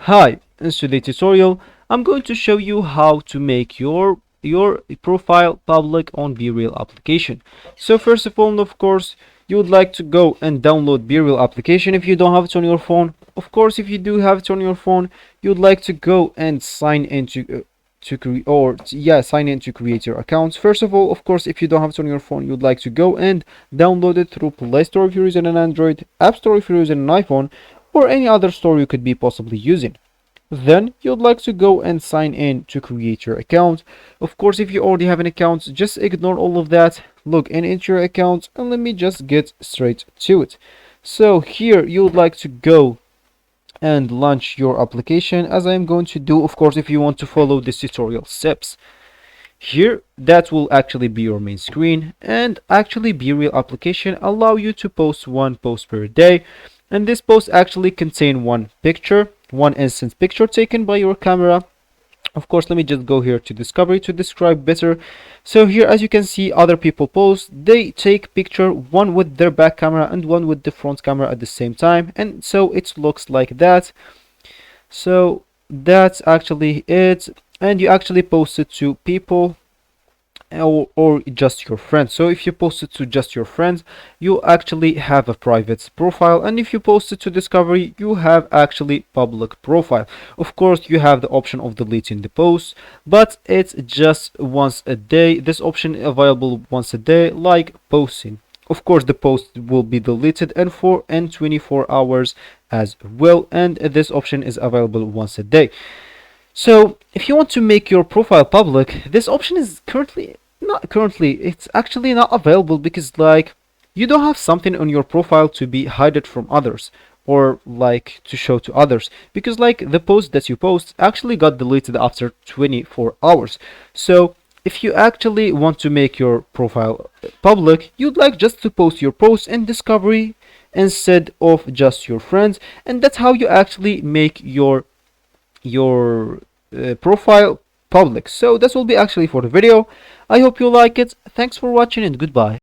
Hi, in today's tutorial, I'm going to show you how to make your profile public on BeReal application. So first of all, of course, you would like to go and download BeReal application if you don't have it on your phone. Of course, if you do have it on your phone, you'd like to go and sign into sign in to create your account. First of all, of course, if you don't have it on your phone, you'd like to go and download it through Play Store if you're using an Android, App Store if you're using an iPhone, or any other store you could be possibly using. Then you'd like to go and sign in to create your account. Of course, if you already have an account, just ignore all of that, log in into your account, and let me just get straight to it. So here you would like to go and launch your application, as I am going to do, of course, if you want to follow this tutorial steps. Here, that will actually be your main screen, and actually BeReal application allow you to post one post per day, and this post actually contain one picture, one instance picture taken by your camera. Of course, let me just go here to discovery to describe better. So here, as you can see, other people post, they take picture, one with their back camera and one with the front camera at the same time, and so it looks like that. So that's actually it, and you actually post it to people or just your friends. So if you post it to just your friends, you actually have a private profile, and if you post it to discovery, you have actually public profile. Of course, you have the option of deleting the post, but it's just once a day. This option is available once a day, like posting. Of course, the post will be deleted and for 24 hours as well, and this option is available once a day. So if you want to make your profile public, this option is it's actually not available, because like you don't have something on your profile to be hidden from others, or like to show to others, because like the post that you post actually got deleted after 24 hours. So if you actually want to make your profile public, you'd like just to post your post in discovery instead of just your friends, and that's how you actually make your profile public. So this will be actually for the video. I hope you like it. Thanks for watching and goodbye.